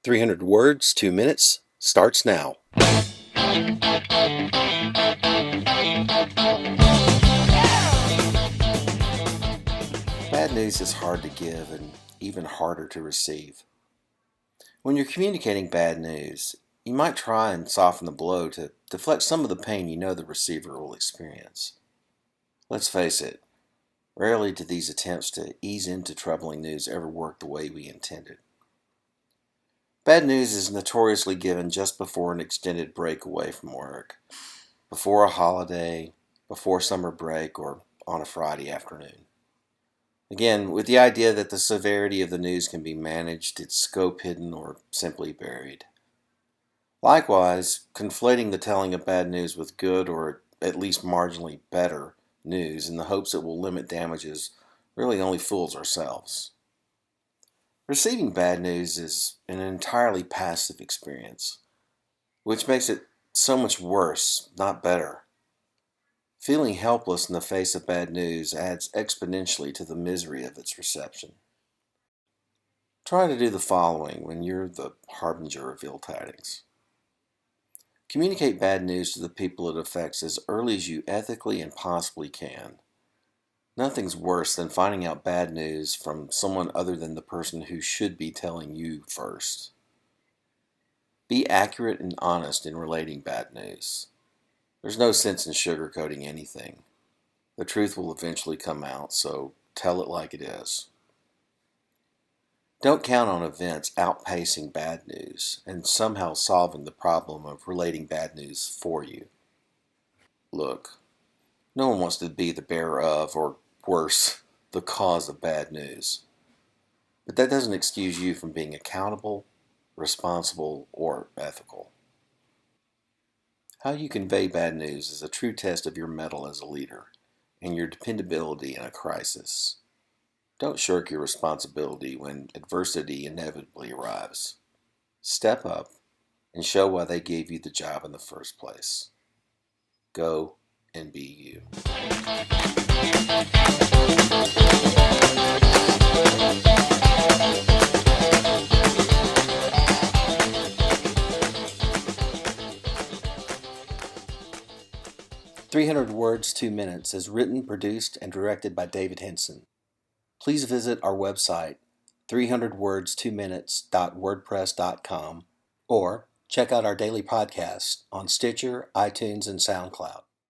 300 words, 2 minutes, starts now. Bad news is hard to give and even harder to receive. When you're communicating bad news, you might try and soften the blow to deflect some of the pain you know the receiver will experience. Let's face it, rarely do these attempts to ease into troubling news ever work the way we intended. Bad news is notoriously given just before an extended break away from work, before a holiday, before summer break, or on a Friday afternoon. Again, with the idea that the severity of the news can be managed, its scope hidden, or simply buried. Likewise, conflating the telling of bad news with good or at least marginally better news in the hopes it will limit damages really only fools ourselves. Receiving bad news is an entirely passive experience, which makes it so much worse, not better. Feeling helpless in the face of bad news adds exponentially to the misery of its reception. Try to do the following when you're the harbinger of ill tidings. Communicate bad news to the people it affects as early as you ethically and possibly can. Nothing's worse than finding out bad news from someone other than the person who should be telling you first. Be accurate and honest in relating bad news. There's no sense in sugarcoating anything. The truth will eventually come out, so tell it like it is. Don't count on events outpacing bad news and somehow solving the problem of relating bad news for you. Look, no one wants to be the bearer of, or worse, the cause of bad news. But that doesn't excuse you from being accountable, responsible, or ethical. How you convey bad news is a true test of your mettle as a leader and your dependability in a crisis. Don't shirk your responsibility when adversity inevitably arrives. Step up and show why they gave you the job in the first place. Go and be you. 300 Words, 2 Minutes is written, produced, and directed by David Henson. Please visit our website, 300words2minutes.wordpress.com, or check out our daily podcast on Stitcher, iTunes, and SoundCloud.